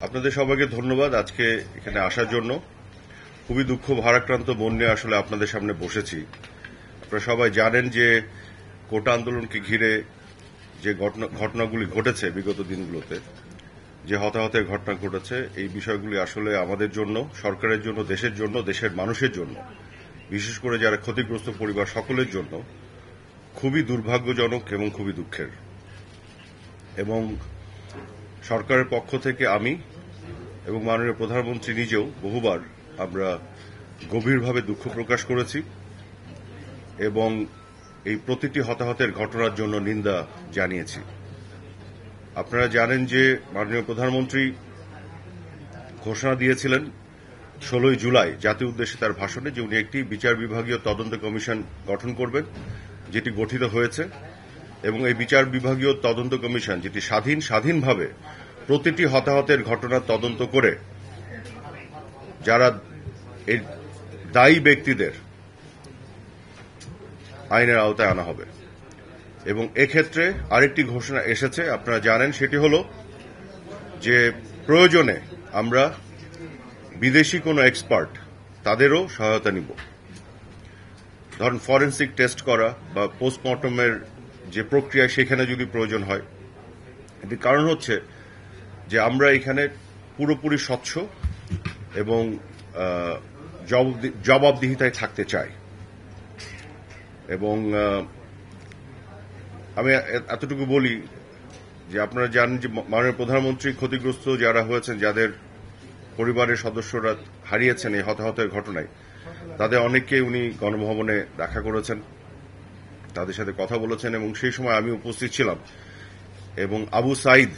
আপনাদের সবাইকে ধন্যবাদ আজকে এখানে আসার জন্য। খুবই দুঃখ ভারাক্রান্ত মন নিয়ে আসলে আপনাদের সামনে বসেছি। আপনারা সবাই জানেন যে কোটা আন্দোলনকে ঘিরে যে ঘটনাগুলি ঘটেছে বিগত দিনগুলোতে, যে হতাহতের ঘটনা ঘটেছে, এই বিষয়গুলি আসলে আমাদের জন্য, সরকারের জন্য, দেশের জন্য, দেশের মানুষের জন্য, বিশেষ করে যারা ক্ষতিগ্রস্ত পরিবার সকলের জন্য খুবই দুর্ভাগ্যজনক এবং খুবই দুঃখের। এবং সরকারের পক্ষ থেকে আমি এবং মাননীয় প্রধানমন্ত্রী নিজেও বহুবার আমরা গভীরভাবে দুঃখ প্রকাশ করেছি এবং এই প্রতিটি হতাহতের ঘটনার জন্য নিন্দা জানিয়েছি। আপনারা জানেন যে মাননীয় প্রধানমন্ত্রী ঘোষণা দিয়েছিলেন 16 জুলাই জাতীয় উদ্দেশ্যে তার ভাষণে যে উনি একটি বিচার বিভাগীয় তদন্ত কমিশন গঠন করবেন, যেটি গঠিত হয়েছে। এবং এই বিচার বিভাগীয় তদন্ত কমিশন যেটি স্বাধীনভাবে প্রতিটি হতাহতের ঘটনার তদন্ত করে যারা এই দায়ী ব্যক্তিদের আইনের আওতায় আনা হবে। এবং এক্ষেত্রে আরেকটি ঘোষণা এসেছে, আপনারা জানেন, সেটি হল যে প্রয়োজনে আমরা বিদেশি কোনো এক্সপার্ট তাদেরও সহায়তা নিব। ধরেন ফরেনসিক টেস্ট করা বা পোস্টমর্টমের যে প্রক্রিয়া সেখানে যদি প্রয়োজন হয়। এটির কারণ হচ্ছে যে আমরা এখানে পুরোপুরি স্বচ্ছ এবং জবাবদিহিতায় থাকতে চাই। এবং আমি এতটুকু বলি যে আপনারা জানেন যে মাননীয় প্রধানমন্ত্রী ক্ষতিগ্রস্ত যারা হয়েছেন, যাদের পরিবারের সদস্যরা হারিয়েছেন এই হতাহতের ঘটনায়, তাদের অনেককে উনি গণভবনে দেখা করেছেন, তাদের সাথে কথা বলেছেন। এবং সেই সময় আমি উপস্থিত ছিলাম। এবং আবু সাইদ,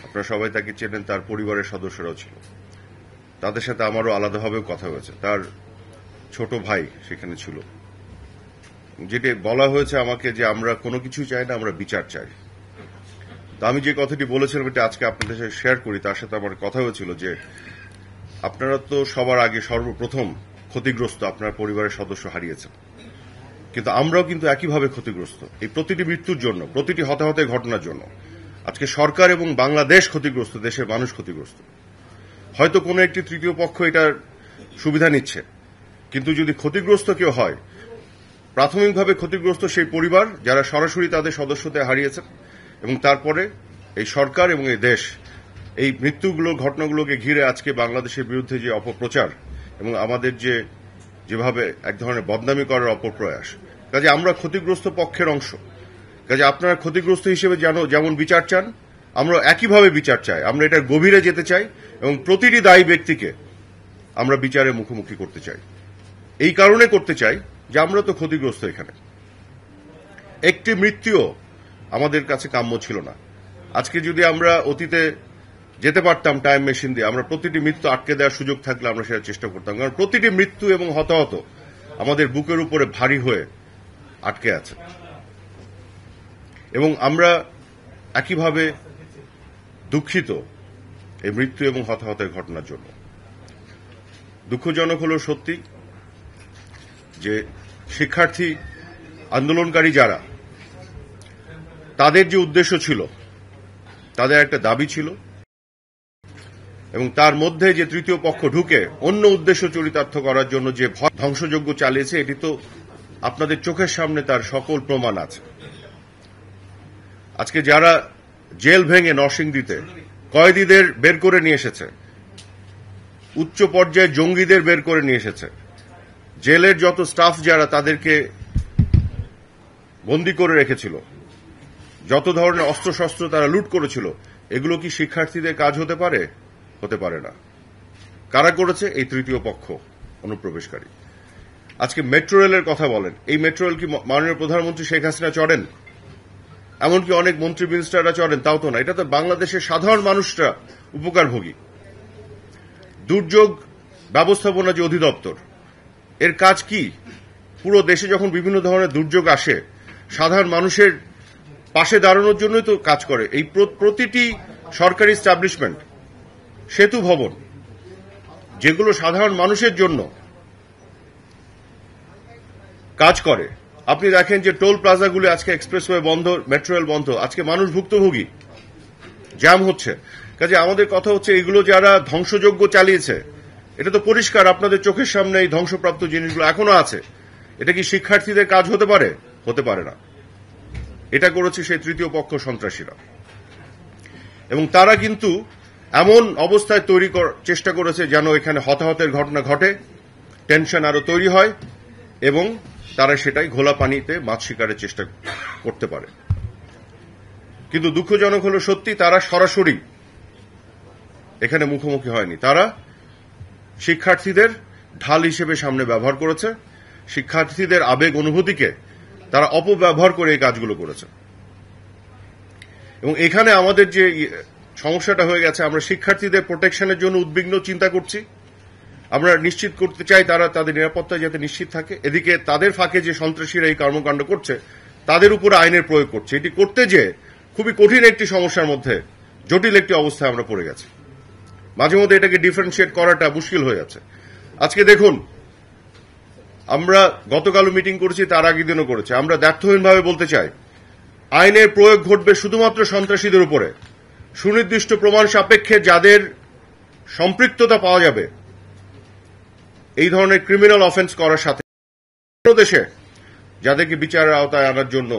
আপনারা সবাই তাকে চেনেন, তার পরিবারের সদস্যরাও ছিল, তাদের সাথে আমারও আলাদাভাবেও কথা হয়েছে। তার ছোট ভাই সেখানে ছিল। যেটি বলা হয়েছে আমাকে যে আমরা কোনো কিছুই চাই না, আমরা বিচার চাই। তো আমি যে কথাটি বলেছিলাম এটা আজকে আপনাদের সাথে শেয়ার করি। তার সাথে আমার কথা হয়েছিল যে আপনারা তো সবার আগে সর্বপ্রথম ক্ষতিগ্রস্ত, আপনার পরিবারের সদস্য হারিয়েছেন, কিন্তু আমরাও কিন্তু একইভাবে ক্ষতিগ্রস্ত। এই প্রতিটি মৃত্যুর জন্য, প্রতিটি হতাহতের ঘটনার জন্য আজকে সরকার এবং বাংলাদেশ ক্ষতিগ্রস্ত, দেশের মানুষ ক্ষতিগ্রস্ত। হয়তো কোনো একটি তৃতীয় পক্ষ এটার সুবিধা নিচ্ছে, কিন্তু যদি ক্ষতিগ্রস্ত কেউ হয়, প্রাথমিকভাবে ক্ষতিগ্রস্ত সেই পরিবার যারা সরাসরি তাদের সদস্যদের হারিয়েছেন। এবং তারপরে এই সরকার এবং এই দেশ এই ঘটনাগুলোকে ঘিরে আজকে বাংলাদেশের বিরুদ্ধে যে অপপ্রচার এবং আমাদের যেভাবে এক ধরনের বদনামি করার অপপ্রয়াস, কাজে আমরা ক্ষতিগ্রস্ত পক্ষের অংশ। কাজে আপনারা ক্ষতিগ্রস্ত হিসেবে যেমন বিচার চান, আমরা একইভাবে বিচার চাই। আমরা এটার গভীরে যেতে চাই এবং প্রতিটি দায়ী ব্যক্তিকে আমরা বিচারের মুখোমুখি করতে চাই। এই কারণে করতে চাই যে আমরা তো ক্ষতিগ্রস্ত। এখানে একটি মৃত্যুও আমাদের কাছে কাম্য ছিল না। আজকে যদি আমরা অতীতে যেতে পারতাম টাইম মেশিন দিয়ে, আমরা প্রতিটি মৃত্যু আটকে দেওয়ার সুযোগ থাকলে আমরা সেটা চেষ্টা করতাম। কারণ প্রতিটি মৃত্যু এবং হতাহত আমাদের বুকের উপরে ভারী হয়ে আটকে আছে। এবং আমরা একইভাবে দুঃখিত এই মৃত্যু এবং হতাহতের ঘটনার জন্য। দুঃখজনক হলো সত্যি যে শিক্ষার্থী আন্দোলনকারী যারা, তাদের যে উদ্দেশ্য ছিল, তাদের একটা দাবি ছিল, এবং তার মধ্যে যে তৃতীয় পক্ষ ঢুকে অন্য উদ্দেশ্য চরিতার্থ করার জন্য যে ধ্বংসযজ্ঞ চালিয়েছে, এটি তো আপনাদের চোখের সামনে তার সকল প্রমাণ আছে। আজকে যারা জেল ভেঙে নরসিংদীতে কয়েদিদের বের করে নিয়ে এসেছে, উচ্চ পর্যায়ে জঙ্গিদের বের করে নিয়ে এসেছে, জেলের যত স্টাফ যারা তাদেরকে বন্দী করে রেখেছিল, যত ধরনের অস্ত্রশস্ত্র তারা লুট করেছিল, এগুলো কি শিক্ষার্থীদের কাজ হতে পারে? হতে পারে না। কারা করেছে? এই তৃতীয় পক্ষ, অনুপ্রবেশকারী। আজকে মেট্রো রেলের কথা বলেন, এই মেট্রো রেল কি মাননীয় প্রধানমন্ত্রী শেখ হাসিনা চড়েন? এমনকি অনেক মন্ত্রী মিনিস্টাররা চড়েন? তাও তো না। এটা তো বাংলাদেশের সাধারণ মানুষরা উপকারভোগী। দুর্যোগ ব্যবস্থাপনা যে অধিদপ্তর, এর কাজ কি? পুরো দেশে যখন বিভিন্ন ধরনের দুর্যোগ আসে, সাধারণ মানুষের পাশে দাঁড়ানোর জন্যই তো কাজ করে। এই প্রতিটি সরকারি এস্টাবলিশমেন্ট, সেতু ভবন, যেগুলো সাধারণ মানুষের জন্য কাজ করে, আপনি দেখেন যে টোল প্লাজাগুলি আজকে এক্সপ্রেসওয়ে বন্ধ, মেট্রো রেল বন্ধ, আজকে মানুষ ভুক্তভোগী, জ্যাম হচ্ছে। কাজে আমাদের কথা হচ্ছে এগুলো যারা ধ্বংসযজ্ঞ চালিয়েছে, এটা তো পরিষ্কার আপনাদের চোখের সামনে এই ধ্বংসপ্রাপ্ত জিনিসগুলো এখনো আছে। এটা কি শিক্ষার্থীদের কাজ হতে পারে? হতে পারে না। এটা করেছে সেই তৃতীয় পক্ষ সন্ত্রাসীরা, এবং তারা কিন্তু এমন অবস্থায় তৈরি চেষ্টা করেছে যেন এখানে হতাহতের ঘটনা ঘটে, টেনশন আরো তৈরি হয়, এবং তারা সেটাই ঘোলা পানিতে মাছ শিকারের চেষ্টা করতে পারে। কিন্তু দুঃখজনক হলো সত্যি তারা সরাসরি এখানে মুখোমুখি হয়নি। তারা শিক্ষার্থীদের ঢাল হিসেবে সামনে ব্যবহার করেছে, শিক্ষার্থীদের আবেগ অনুভূতিকে তারা অপব্যবহার করে এই কাজগুলো করেছে। এবং এখানে আমাদের যে সমস্যাটা হয়ে গেছে, আমরা শিক্ষার্থীদের প্রোটেকশনের জন্য উদ্বিগ্ন চিন্তা করছি, আমরা নিশ্চিত করতে চাই তারা তাদের নিরাপত্তা যাতে নিশ্চিত থাকে। এদিকে তাদের ফাঁকে যে সন্ত্রাসীরা এই কর্মকাণ্ড করছে তাদের উপরে আইনের প্রয়োগ করছে। এটি করতে যে খুবই কঠিন একটি সমস্যার মধ্যে, জটিল একটি অবস্থায় আমরা পড়ে গেছি। মাঝে মধ্যে এটাকে ডিফারেন্সিয়েট করাটা মুশকিল হয়ে যাচ্ছে। আজকে দেখুন, আমরা গতকালও মিটিং করেছি, তার আগের দিনও করেছি। আমরা দ্ব্যর্থহীনভাবে বলতে চাই, আইনের প্রয়োগ ঘটবে শুধুমাত্র সন্ত্রাসীদের উপরে, সুনির্দিষ্ট প্রমাণ সাপেক্ষে যাদের সম্পৃক্ততা পাওয়া যাবে এই ধরনের ক্রিমিনাল অফেন্স করার সাথে। দেশে যাদেরকে বিচারের আওতায় আনার জন্য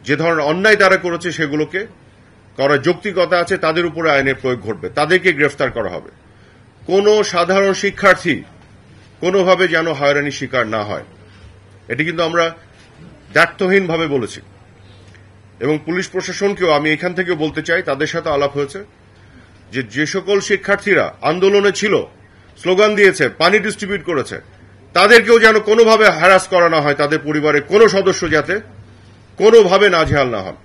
যে ধরনের অন্যায় তারা করেছে সেগুলোকে করার যৌক্তিকতা আছে, তাদের উপরে আইনের প্রয়োগ ঘটবে, তাদেরকে গ্রেফতার করা হবে। কোন সাধারণ শিক্ষার্থী কোনোভাবে যেন হয়রানির শিকার না হয়, এটি কিন্তু আমরা দ্ব্যর্থহীনভাবে বলেছি। এবং পুলিশ প্রশাসনকেও আমি এখান থেকে বলতে চাই, তাদের সাথে আলাপ হয়েছে, যে সকল শিক্ষার্থীরা আন্দোলনে ছিল, স্লোগান দিয়েছে, পানি ডিস্ট্রিবিউট করেছে, তাদেরকেও যেন কোনোভাবে হ্যারাস করা না হয়, তাদের পরিবারের কোনো সদস্য যাতে কোনোভাবে নাজেহাল না হন।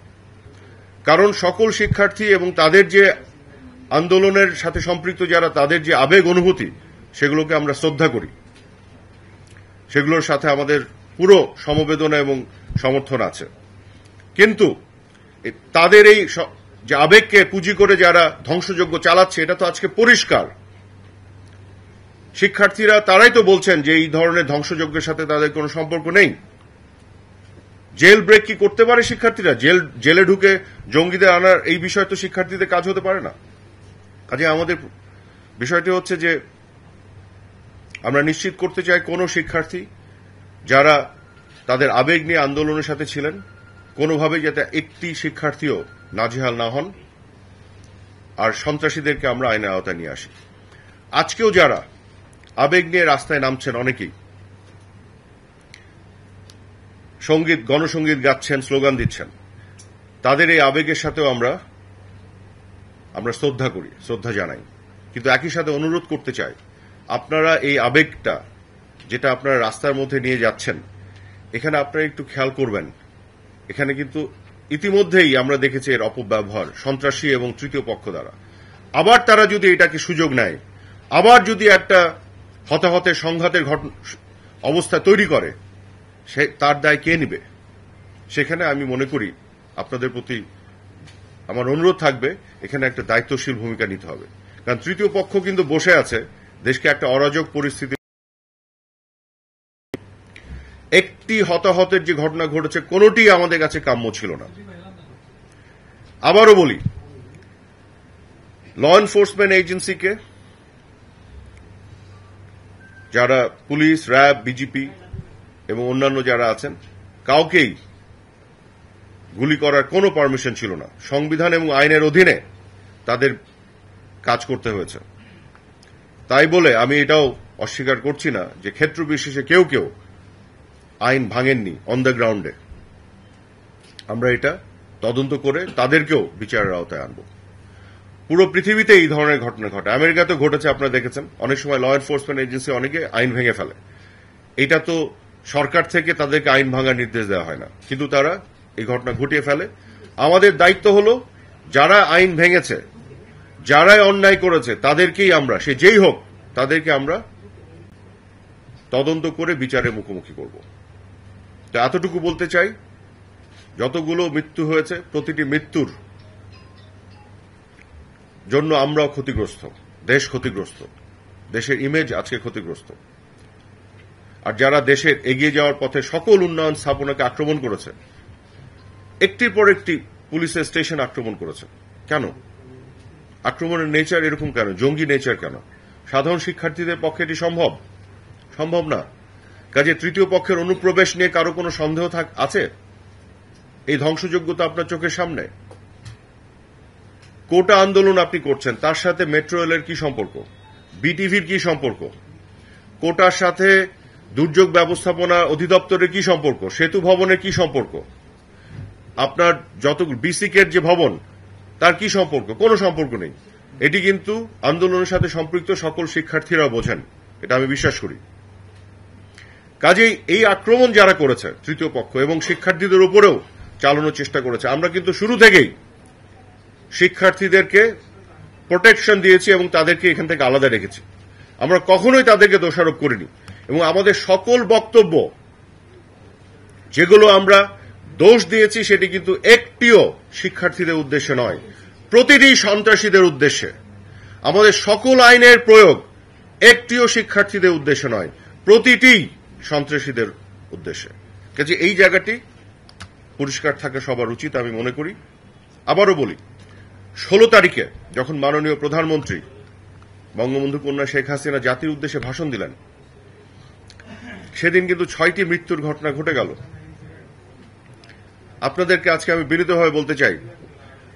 কারণ সকল শিক্ষার্থী এবং তাদের যে আন্দোলনের সাথে সম্পৃক্ত যারা, তাদের যে আবেগ অনুভূতি, সেগুলোকে আমরা শ্রদ্ধা করি, সেগুলোর সাথে আমাদের পুরো সমবেদনা এবং সমর্থন আছে। কিন্তু তাদের এই যে আবেগকে পুঁজি করে যারা ধ্বংসযজ্ঞ চালাচ্ছে, এটা তো আজকে পরিষ্কার। শিক্ষার্থীরা তারাই তো বলছেন যে এই ধরনের ধ্বংসযজ্ঞের সাথে তাদের কোনো সম্পর্ক নেই। জেল ব্রেক কি করতে পারে শিক্ষার্থীরা? জেলে ঢুকে জঙ্গিদের আনার এই বিষয় তো শিক্ষার্থীদের কাজ হতে পারে না। কাজে আমাদের বিষয়টি হচ্ছে যে আমরা নিশ্চিত করতে চাই কোন শিক্ষার্থী যারা তাদের আবেগ নিয়ে আন্দোলনের সাথে ছিলেন, কোনোভাবে যাতে একটি শিক্ষার্থীও নাজেহাল না হন, আর সন্ত্রাসীদেরকে আমরা আইনের আওতায় নিয়ে আসি। আজকেও যারা আবেগ নিয়ে রাস্তায় নামছেন, অনেকেই গণসঙ্গীত গাচ্ছেন, স্লোগান দিচ্ছেন, তাদের এই আবেগের সাথেও আমরা শ্রদ্ধা করি, শ্রদ্ধা জানাই। কিন্তু একই সাথে অনুরোধ করতে চাই, আপনারা এই আবেগটা যেটা আপনারা রাস্তার মধ্যে নিয়ে যাচ্ছেন, এখানে আপনারা একটু খেয়াল করবেন। এখানে কিন্তু ইতিমধ্যেই আমরা দেখেছি এর অপব্যবহার সন্ত্রাসী এবং তৃতীয় পক্ষ দ্বারা। আবার তারা যদি এটাকে সুযোগ নেয়, আবার যদি একটা হতাহতের সংঘাতের অবস্থা তৈরি করে, তার দায় কে নেবে? সেখানে আমি মনে করি আপনাদের প্রতি আমার অনুরোধ থাকবে, এখানে একটা দায়িত্বশীল ভূমিকা নিতে হবে। কারণ তৃতীয় পক্ষ কিন্তু বসে আছে দেশকে একটা অরাজক পরিস্থিতি। একটি হতাহতের যে ঘটনা ঘটেছে, কোনটি আমাদের কাছে কাম্য ছিল না। আবারও বলি, ল এনফোর্সমেন্ট এজেন্সিকে, যারা পুলিশ, র্যাব, বিজিপি এবং অন্যান্য যারা আছেন, কাউকেই গুলি করার কোনো পারমিশন ছিল না। সংবিধান এবং আইনের অধীনে তাদের কাজ করতে হয়েছে। তাই বলে আমি এটাও অস্বীকার করছি না যে ক্ষেত্র বিশেষে কেউ কেউ আইন ভাঙেননি অন দ্য গ্রাউন্ডে। আমরা এটা তদন্ত করে তাদেরকেও বিচারের আওতায় আনব। পুরো পৃথিবীতে এই ধরনের ঘটনা ঘটে। আমেরিকাতে ঘটেছে, আপনারা দেখেছেন। অনেক সময় ল এনফোর্সমেন্ট এজেন্সি অনেকে আইন ভেঙে ফেলে। এটা তো সরকার থেকে তাদেরকে আইন ভাঙার নির্দেশ দেওয়া হয় না, কিন্তু তারা এই ঘটনা ঘটিয়ে ফেলে। আমাদের দায়িত্ব হল, যারা আইন ভেঙেছে, যারাই অন্যায় করেছে, তাদেরকেই আমরা, সে যেই হোক, তাদেরকে আমরা তদন্ত করে বিচারের মুখোমুখি করব। তো এতটুকু বলতে চাই, যতগুলো মৃত্যু হয়েছে, প্রতিটি মৃত্যুর জন্য আমরাও ক্ষতিগ্রস্ত, দেশ ক্ষতিগ্রস্ত, দেশের ইমেজ আজকে ক্ষতিগ্রস্ত। আর যারা দেশের এগিয়ে যাওয়ার পথে সকল উন্নয়ন স্থাপনাকে আক্রমণ করেছে, একটির পর একটি পুলিশের স্টেশন আক্রমণ করেছে, কেন? আক্রমণের নেচার এরকম কেন, জঙ্গি নেচার কেন? সাধারণ শিক্ষার্থীদের পক্ষে এটি সম্ভব না। কাজে তৃতীয় পক্ষের অনুপ্রবেশ নিয়ে কারো কোনো সন্দেহ আছে? এই ধ্বংসযোগ্যতা আপনার চোখের সামনে। কোটা আন্দোলন আপনি করছেন, তার সাথে মেট্রো রেলের কি সম্পর্ক? বিটিভির কি সম্পর্ক? কোটার সাথে দুর্যোগ ব্যবস্থাপনা অধিদপ্তরের কি সম্পর্ক? সেতু ভবনের কি সম্পর্ক? আপনার যত বিসিকের যে ভবন, তার কি সম্পর্ক? কোনো সম্পর্ক নেই। এটি কিন্তু আন্দোলনের সাথে সম্পৃক্ত সকল শিক্ষার্থীরা বোঝেন, এটা আমি বিশ্বাস করি। কাজেই এই আক্রমণ যারা করেছে তৃতীয় পক্ষ এবং শিক্ষার্থীদের উপরেও চালানোর চেষ্টা করেছে, আমরা কিন্তু শুরু থেকেই শিক্ষার্থীদেরকে প্রোটেকশন দিয়েছি এবং তাদেরকে এখান থেকে আলাদা রেখেছি। আমরা কখনোই তাদেরকে দোষারোপ করিনি এবং আমাদের সকল বক্তব্য যেগুলো আমরা দোষ দিয়েছি সেটি কিন্তু একটিও শিক্ষার্থীদের উদ্দেশ্যে নয়, প্রতিটি সন্ত্রাসীদের উদ্দেশ্যে। আমাদের সকল আইনের প্রয়োগ একটিও শিক্ষার্থীদের উদ্দেশ্যে নয়, প্রতিটি সন্ত্রাসীদের উদ্দেশ্যে। কাজে এই জায়গাটি পরিষ্কার থাকা সবার উচিত আমি মনে করি। আবারও বলি, 16 তারিখে যখন মাননীয় প্রধানমন্ত্রী বঙ্গবন্ধু কন্যা শেখ হাসিনা জাতির উদ্দেশ্যে ভাষণ দিলেন, সেদিন কিন্তু 6টি মৃত্যুর ঘটনা ঘটে গেল। আপনাদেরকে আজকে আমি বিনীতভাবে বলতে চাই,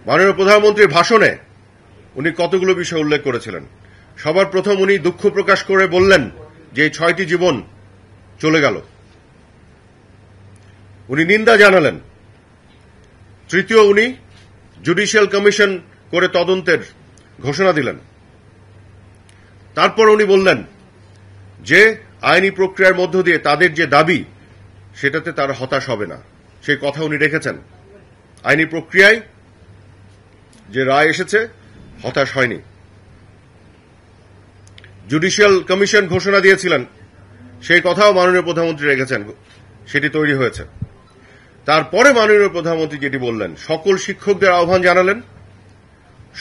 মাননীয় প্রধানমন্ত্রীর ভাষণে উনি কতগুলো বিষয় উল্লেখ করেছিলেন। সবার প্রথম উনি দুঃখ প্রকাশ করে বললেন যে এই 6টি জীবন চলে গেল, উনি নিন্দা জানালেন। তৃতীয়, উনি জুডিশিয়াল কমিশন করে তদন্তের ঘোষণা দিলেন। তারপর উনি বললেন যে আইনি প্রক্রিয়ার মধ্য দিয়ে তাদের যে দাবি সেটাতে তারা হতাশ হবে না, সেই কথা উনি রেখেছেন। আইনি প্রক্রিয়ায় যে রায় এসেছে হতাশ হয়নি। জুডিশিয়াল কমিশন ঘোষণা দিয়েছিলেন, সেই কথাও মাননীয় প্রধানমন্ত্রী রেখেছেন, সেটি তৈরি হয়েছে। তারপরে মাননীয় প্রধানমন্ত্রী যেটি বললেন, সকল শিক্ষকদের আহ্বান জানালেন,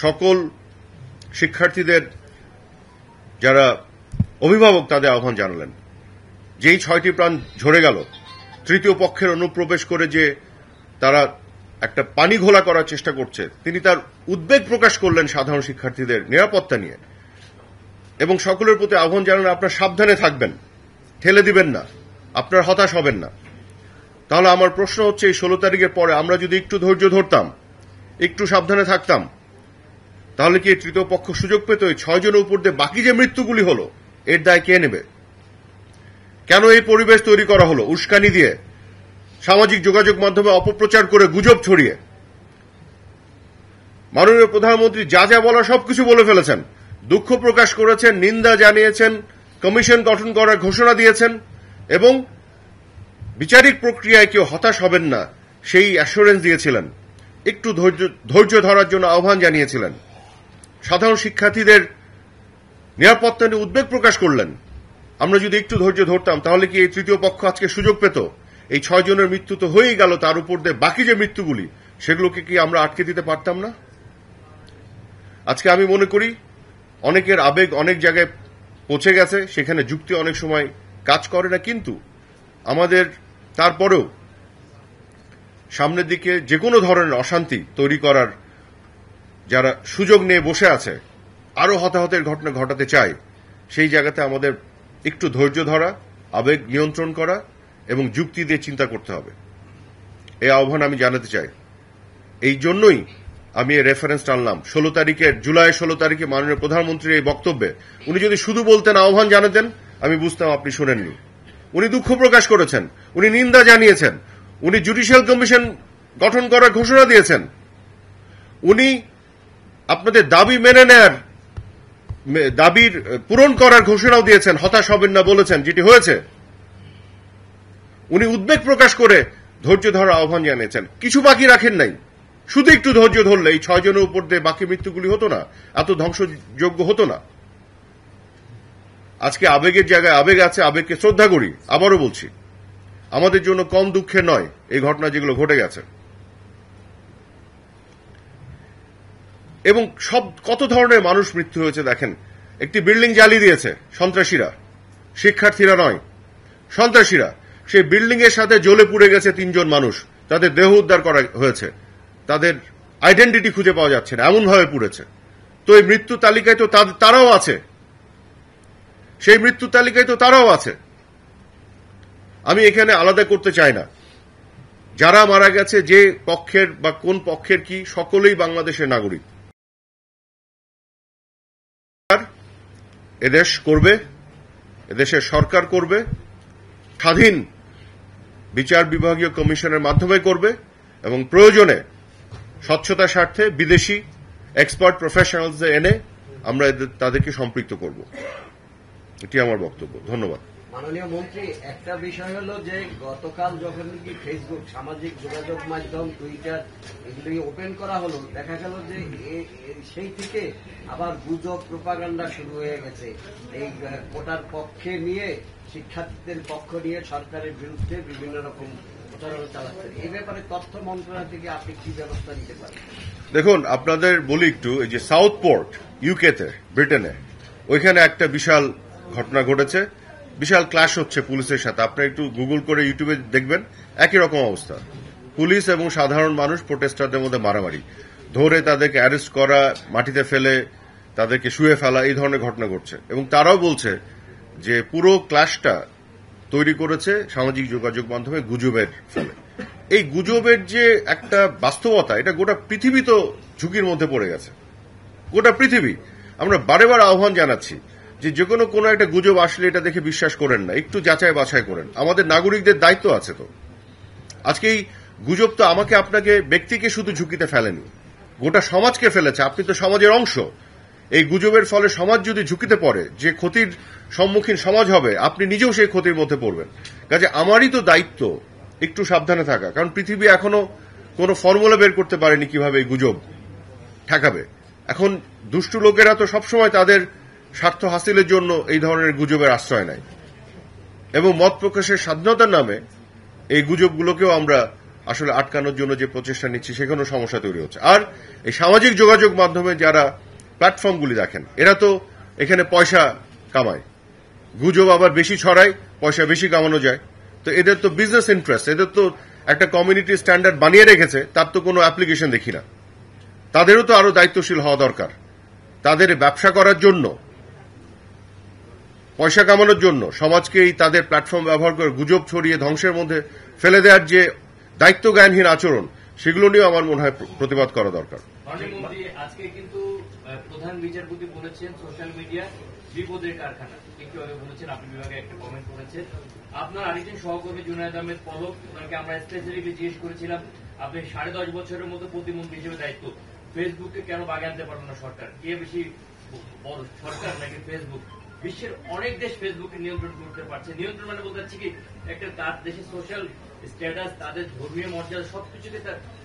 সকল শিক্ষার্থীদের যারা অভিভাবক তাদের আহ্বান জানালেন। যেই 6টি প্রাণ ঝরে গেল তৃতীয় পক্ষের অনুপ্রবেশ করে, যে তারা একটা পানি ঘোলা করার চেষ্টা করছে, তিনি তার উদ্বেগ প্রকাশ করলেন সাধারণ শিক্ষার্থীদের নিরাপত্তা নিয়ে এবং সকলের প্রতি আহ্বান জানালেন আপনারা সাবধানে থাকবেন, ঠেলে দিবেন না, আপনারা হতাশ হবেন না। তাহলে আমার প্রশ্ন হচ্ছে, এই 16 তারিখের পরে আমরা যদি একটু ধৈর্য ধরতাম, একটু সাবধানে থাকতাম, তাহলে কি তৃতীয় পক্ষ সুযোগ পেত এই 6 জনের উপর দিয়ে বাকি যে মৃত্যুগুলি হলো এর দায় কে নেবে? কেন এই পরিবেশ তৈরি করা হলো? উস্কানি দিয়ে, সামাজিক যোগাযোগ মাধ্যমে অপপ্রচার করে, গুজব ছড়িয়ে। মাননীয় প্রধানমন্ত্রী যা যা বলার সবকিছু বলে ফেলেছেন, দুঃখ প্রকাশ করেছেন, নিন্দা জানিয়েছেন, কমিশন গঠন করার ঘোষণা দিয়েছেন এবং বিচারিক প্রক্রিয়ায় কেউ হতাশ হবেন না সেই অ্যাসুরেন্স দিয়েছিলেন। একটু ধৈর্য ধরার জন্য আহ্বান জানিয়েছিলেন। সাধারণ শিক্ষার্থীদের নিরাপত্তা নিয়ে উদ্বেগ প্রকাশ করলেন। আমরা যদি একটু ধৈর্য ধরতাম তাহলে কি এই তৃতীয় পক্ষ আজকে সুযোগ পেত? এই 6 জনের মৃত্যু তো হয়েই গেল, তার উপর দিয়ে বাকি যে মৃত্যুগুলি সেগুলোকে কি আমরা আটকে দিতে পারতাম না? আজকে আমি মনে করি অনেকের আবেগ অনেক জায়গায় পৌঁছে গেছে, সেখানে যুক্তি অনেক সময় কাজ করে না, কিন্তু আমাদের তারপরেও সামনের দিকে যে কোনো ধরনের অশান্তি তৈরি করার যারা সুযোগ নিয়ে বসে আছে, আরো হতাহতের ঘটনা ঘটাতে চায়, সেই জায়গাতে আমাদের একটু ধৈর্য ধরা, আবেগ নিয়ন্ত্রণ করা এবং যুক্তি দিয়ে চিন্তা করতে হবে। এই আহ্বান আমি জানাতে চাই। এই জন্যই আমি এই রেফারেন্স টানলাম 16 তারিখের, জুলাই 16 তারিখে মাননীয় প্রধানমন্ত্রীর এই বক্তব্যে। উনি যদি শুধু বলতেন, আহ্বান জানাতেন, আমি বুঝতাম আপনি শোনেননি। উনি দুঃখ প্রকাশ করেছেন, উনি নিন্দা জানিয়েছেন, উনি জুডিশিয়াল কমিশন গঠন করার ঘোষণা দিয়েছেন, উনি আপনাদের দাবি মেনে নেয়ার, দাবির পূরণ করার ঘোষণাও দিয়েছেন, হতাশ হবেন না বলেছেন, যেটি হয়েছে। উনি উদ্বেগ প্রকাশ করে ধৈর্য ধরার আহ্বান জানিয়েছেন, কিছু বাকি রাখেন নাই। শুধু একটু ধৈর্য ধরলে এই 6 জনের উপর দিয়ে বাকি মৃত্যুগুলি হতো না, এত ধ্বংসযোগ্য হতো না। আজকে আবেগের জায়গায় আবেগ আছে, আবেগকে শ্রদ্ধা করি। আবারও বলছি, আমাদের জন্য কম দুঃখের নয় এই ঘটনা যেগুলো ঘটে গেছে। এবং কত ধরনের মানুষ মৃত্যু হয়েছে দেখেন। একটি বিল্ডিং জ্বালিয়ে দিয়েছে সন্ত্রাসীরা, শিক্ষার্থীরা নয়, সন্ত্রাসীরা। সেই বিল্ডিং এর সাথে জ্বলে পুড়ে গেছে 3 জন মানুষ, তাদের দেহ উদ্ধার করা হয়েছে, তাদের আইডেন্টিটি খুঁজে পাওয়া যাচ্ছে না, এমনভাবে পুড়েছে। তো এই মৃত্যু তালিকায় তো তারাও আছে, সেই মৃত্যু তালিকায় তো তারাও আছে। আমি এখানে আলাদা করতে চাই না, যারা মারা গেছে যে পক্ষের বা কোন পক্ষের কি, সকলেই বাংলাদেশের নাগরিক। এদেশ করবে, এদেশের সরকার করবে, স্বাধীন বিচার বিভাগীয় কমিশনের মাধ্যমে করবে, এবং প্রয়োজনে স্বচ্ছতার স্বার্থে বিদেশি এক্সপার্ট প্রফেশনালসদের এনে আমরা তাদেরকে সম্পৃক্ত করব। এটি আমার বক্তব্য। ধন্যবাদ। মাননীয় মন্ত্রী, একটা বিষয় হলো যে গতকাল যখন কি ফেসবুক, সামাজিক যোগাযোগ মাধ্যম, টুইটার এগুলি ওপেন করা হলো, দেখা গেল যে সেই থেকে আবার গুজব প্রোপাগান্ডা শুরু হয়ে গেছে। এই কোটার পক্ষে নিয়ে, শিক্ষার্থীদের পক্ষ নিয়ে সরকারের বিরুদ্ধে বিভিন্ন রকম প্রচারণা চালাচ্ছেন। এই ব্যাপারে তথ্য মন্ত্রণালয় থেকে আপনি কি ব্যবস্থা নিতে পারেন? দেখুন, আপনাদের বলি একটু, এই যে সাউথ পোর্ট ইউকেতে, ব্রিটেনে, ওইখানে একটা বিশাল ঘটনা ঘটেছে, বিশাল ক্লাশ হচ্ছে পুলিশের সাথে। আপনারা একটু গুগল করে ইউটিউবে দেখবেন, একই রকম অবস্থা। পুলিশ এবং সাধারণ মানুষ, প্রোটেস্টারদের মধ্যে মারামারি, ধরে তাদেরকে অ্যারেস্ট করা, মাটিতে ফেলে তাদেরকে শুয়ে ফেলা, এই ধরনের ঘটনা ঘটছে। এবং তারাও বলছে যে পুরো ক্লাশটা তৈরি করেছে সামাজিক যোগাযোগ মাধ্যমে গুজবের ফলে। এই গুজবের যে একটা বাস্তবতা, এটা গোটা পৃথিবী তো ঝুঁকির মধ্যে পড়ে গেছে, গোটা পৃথিবী। আমরা বারে বার আহ্বান জানাচ্ছি যে যে কোনো একটা গুজব আসলে এটা দেখে বিশ্বাস করেন না, একটু যাচাই বাছাই করেন। আমাদের নাগরিকদের দায়িত্ব আছে। তো আজকে এই গুজব তো আমাকে আপনাকে ব্যক্তিকে শুধু ঝুঁকিতে ফেলেনি, গোটা সমাজকে ফেলেছে। আপনি তো সমাজের অংশ। এই গুজবের ফলে সমাজ যদি ঝুঁকিতে পড়ে, যে ক্ষতির সম্মুখীন সমাজ হবে, আপনি নিজেও সেই ক্ষতির মধ্যে পড়বেন। কাজে আমারই তো দায়িত্ব একটু সাবধানে থাকা, কারণ পৃথিবী এখনো কোনো ফর্মুলা বের করতে পারেনি কিভাবে এই গুজব ঠেকাবে। এখন দুষ্টু লোকেরা তো সবসময় তাদের স্বার্থ হাসিলের জন্য এই ধরনের গুজবের আশ্রয় নেয়, এবং মত প্রকাশের স্বাধীনতার নামে এই গুজবগুলোকেও আমরা আসলে আটকানোর জন্য যে প্রচেষ্টা নিচ্ছি, সেখানেও সমস্যা তৈরি হচ্ছে। আর এই সামাজিক যোগাযোগ মাধ্যমে যারা প্ল্যাটফর্মগুলি দেখেন, এরা তো এখানে পয়সা কামায়, গুজব আবার বেশি ছড়ায়, পয়সা বেশি কামানো যায়। তো এদের তো বিজনেস ইন্টারেস্ট, এদের তো একটা কমিউনিটি স্ট্যান্ডার্ড বানিয়ে রেখেছে, তার তো কোনো অ্যাপ্লিকেশন দেখি না। তাদেরও তো আরো দায়িত্বশীল হওয়া দরকার। তাদের ব্যবসা করার জন্য, পয়সা কামানোর জন্য সমাজকেই তাদের প্ল্যাটফর্ম ব্যবহার করে গুজব ছড়িয়ে ধ্বংসের মধ্যে ফেলে দেওয়ার যে দায়িত্বজ্ঞানহীন আচরণ, সেগুলো নিয়েও আমার মনে হয় প্রতিবাদ করা দরকার। আজকে কিন্তু প্রধান বিচারপতি বলেছেন সোশ্যাল মিডিয়া বিপদের কারখানা, একটু আগে বলেছেন, আপনি বিভাগে একটা কমেন্ট করেছেন। আপনার আরেকজন সহকর্মী জুনায়েদ আহমেদ পলক, ওনাকে আমরা স্পেসিফিকলি জিজ্ঞেস করেছিলাম, আপনি 10.5 বছরের মতো প্রতিমন্ত্রী হিসেবে দায়িত্ব, ফেসবুককে কেন বাগে আনতে পারবেন না সরকার? কে বেশি বড়, সরকার নাকি ফেসবুক? বিশ্বের অনেক দেশ ফেসবুককে নিয়ন্ত্রণ করতে পারছে। নিয়ন্ত্রণ মানে বলতে চাচ্ছি কি, একটা তার দেশের সোশ্যাল স্ট্যাটাস, তাদের ধর্মীয় মর্যাদা, সবকিছুতে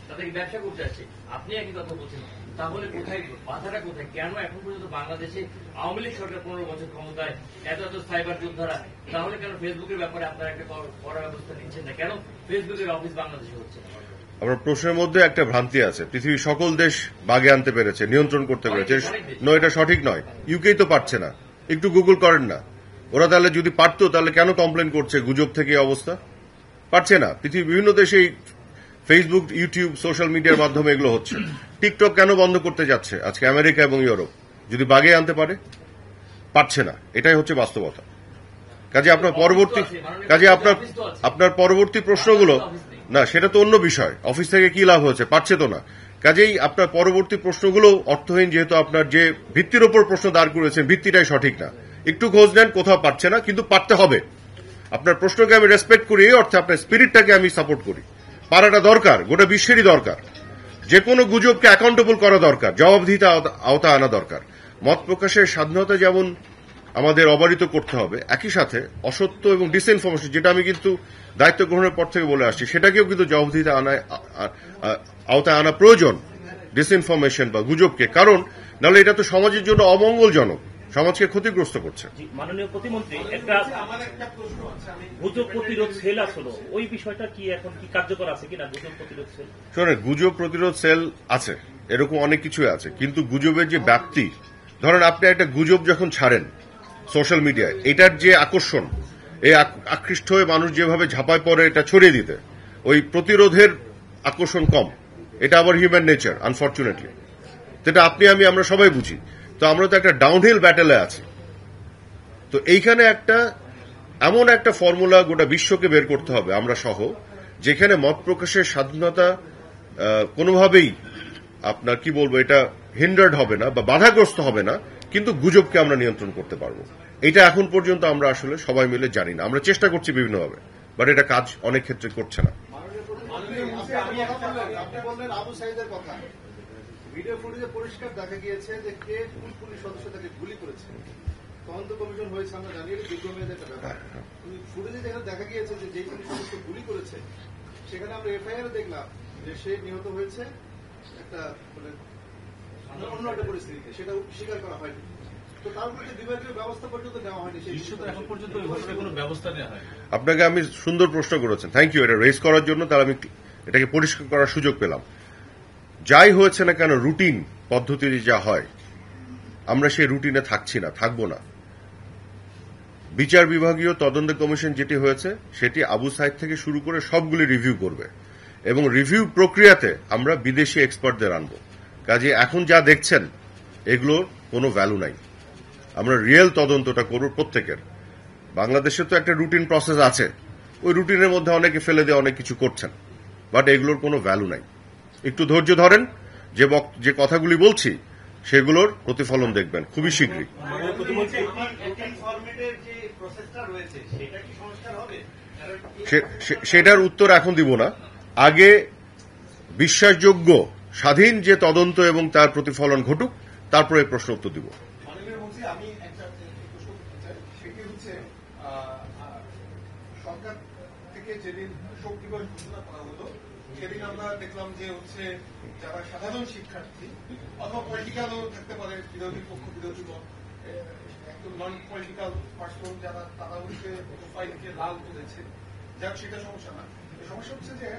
তাদেরকে ব্যবসা করতে আসছে। আপনি একই কথা বলছেন, তাহলে কোথায় বাধাটা কোথায়? কেন এখন পর্যন্ত বাংলাদেশে আওয়ামী লীগ সরকার 15 বছর ক্ষমতায়, এত সাইবার যোদ্ধারা, তাহলে কেন ফেসবুকের ব্যাপারে আপনারা একটা কড়া ব্যবস্থা নিচ্ছেন না? কেন ফেসবুকের অফিস বাংলাদেশে হচ্ছে? আমার প্রশ্নের মধ্যে একটা ভ্রান্তি আছে। পৃথিবীর সকল দেশ বাগে আনতে পেরেছে, নিয়ন্ত্রণ করতে পেরেছে। নয়, এটা সঠিক নয়। ইউকেই তো পারছে না। একটু গুগল করেন না। ওরা তাহলে যদি পারতো, তাহলে কেন কমপ্লেন করছে গুজব থেকে অবস্থা? পারছে না। পৃথিবীর বিভিন্ন দেশে ফেসবুক, ইউটিউব, সোশ্যাল মিডিয়ার মাধ্যমে এগুলো হচ্ছে। টিকটক কেন বন্ধ করতে যাচ্ছে আজকে আমেরিকা এবং ইউরোপ? যদি বাগে আনতে পারে, পারছে না। এটাই হচ্ছে বাস্তবতা। কাজে আপনার পরবর্তী প্রশ্নগুলো, না সেটা তো অন্য বিষয়। অফিস থেকে কি লাভ হয়েছে? পারছে তো না। কাজেই আপনার পরবর্তী প্রশ্নগুলো অর্থহীন, যেহেতু আপনার যে ভিত্তির ওপর প্রশ্ন দাঁড় করেছেন, ভিত্তিটাই সঠিক না। একটু খোঁজ নেন, কোথাও পারছে না, কিন্তু পারতে হবে। আপনার প্রশ্নকে আমি রেসপেক্ট করি, এই অর্থে আপনার স্পিরিটটাকে আমি সাপোর্ট করি। পারাটা দরকার, গোটা বিশ্বেরই দরকার। যে কোনো গুজবকে অ্যাকাউন্টেবল করা দরকার, জবাবদিহিতা আওতা আনা দরকার। মত প্রকাশের স্বাধীনতা যেমন আমাদের অবারিত করতে হবে, একই সাথে অসত্য এবং ডিসইনফরমেশন, যেটা আমি কিন্তু দায়িত্ব গ্রহণের পর থেকে বলে আসছি, সেটাকেও কিন্তু জবাবদিহিতা আওতায় আনা প্রয়োজন, ডিসইনফরমেশন বা গুজবকে। কারণ নাহলে এটা তো সমাজের জন্য অমঙ্গলজনক, সমাজকে ক্ষতিগ্রস্ত করছে। মাননীয় প্রতিমন্ত্রী, একটা গুজব প্রতিরোধ সেল আসলো, ওই বিষয়টা কি এখন কি কার্যকর আছে কিনা? গুজব প্রতিরোধ সেল, শোনেন, গুজব প্রতিরোধ সেল আছে, এরকম অনেক কিছু আছে, কিন্তু গুজবের যে ব্যাপ্তি, ধরেন আপনি একটা গুজব যখন ছাড়েন সোশ্যাল মিডিয়ায়, এটার যে আকর্ষণ, এই আকৃষ্ট হয়ে মানুষ যেভাবে ঝাঁপায় পড়ে এটা ছড়িয়ে দিতে, ওই প্রতিরোধের আকর্ষণ কম। এটা আবার হিউম্যান নেচার, আনফরচুনেটলি। যেটা আপনি আমরা সবাই বুঝি। তো আমরা তো একটা ডাউনহিল ব্যাটেলে আছি। তো এইখানে এমন একটা ফর্মুলা গোটা বিশ্বকে বের করতে হবে, আমরা সহ, যেখানে মত প্রকাশের স্বাধীনতা কোনোভাবেই আপনার কি বলবো, এটা হিন্ডার্ড হবে না বা বাধাগ্রস্ত হবে না, কিন্তু গুজবকে আমরা নিয়ন্ত্রণ করতে পারবো। এটা এখন পর্যন্ত আমরা আসলে সবাই মিলে জানি না। আমরা চেষ্টা করছি বিভিন্নভাবে, বাট এটা কাজ অনেক ক্ষেত্রে করছে না। আপনি বললেন আবু সাইদের কথা, ভিডিও ফুটেজে পরিষ্কার দেখা গিয়েছে যে কে কোন পুলিশ সদস্য তাকে গুলি করেছে। তদন্ত কমিশন হয়েছে, আমরা জানি দীর্ঘমেয়াদী একটা ব্যাপার। ফুটেজে যেখানে দেখা গিয়েছে যে পুলিশ সদস্য গুলি করেছে, সেখানে আমরা এফআইআর দেখলাম যে সে নিহত হয়েছে একটা মানে অন্য একটা পরিস্থিতিতে, সেটা স্বীকার করা হয়নি। তো তার উপরে যে বিভাগীয় ব্যবস্থা পর্যন্ত নেওয়া হয়নি, সেই বিষয়ে এখন পর্যন্ত কোনো ব্যবস্থা নেওয়া হয়। আপনাকে আমি সুন্দর প্রশ্ন করেছেন, থ্যাংক ইউ এটা রেজ করার জন্য। তাহলে আমি এটাকে পরিষ্কার করার সুযোগ পেলাম। যাই হয়েছে না কেন, রুটিন পদ্ধতিতে যা হয়, আমরা সেই রুটিনে থাকছি না, থাকবো না। বিচার বিভাগীয় তদন্ত কমিশন যেটি হয়েছে, সেটি আবু সাইদ থেকে শুরু করে সবগুলি রিভিউ করবে, এবং রিভিউ প্রক্রিয়াতে আমরা বিদেশি এক্সপার্টদের আনবো। কাজে এখন যা দেখছেন এগুলোর কোনো ভ্যালু নাই। আমরা রিয়েল তদন্তটা করব প্রত্যেকের। বাংলাদেশে তো একটা রুটিন প্রসেস আছে, ওই রুটিনের মধ্যে অনেকে ফেলে দিয়ে অনেক কিছু করছেন, বাট এগুলোর কোনো ভ্যালু নাই। একটু ধৈর্য ধরেন, যে কথাগুলি বলছি সেগুলোর প্রতিফলন দেখবেন খুবই শীঘ্রই। সেটার উত্তর এখন দিব না। আগে বিশ্বাসযোগ্য স্বাধীন যে তদন্ত এবং তার প্রতিফলন ঘটুক, তারপরে এই প্রশ্ন উত্তর দিব। আমি একটা প্রশ্ন করতে চাই, সেটি হচ্ছে সরকার থেকে যেদিন শোক দিবস ঘোষণা করা হলো, সেদিন আমরা দেখলাম যে হচ্ছে যারা সাধারণ শিক্ষার্থী অথবা পলিটিক্যালও থাকতে পারে, বিরোধী পক্ষ বিরোধী মত, একদম নন পলিটিক্যাল পার্সন যারা, তারা হচ্ছে প্রোফাইলকে লাল করেছে। যাক, সেটা সমস্যা না। সমস্যা হচ্ছে যে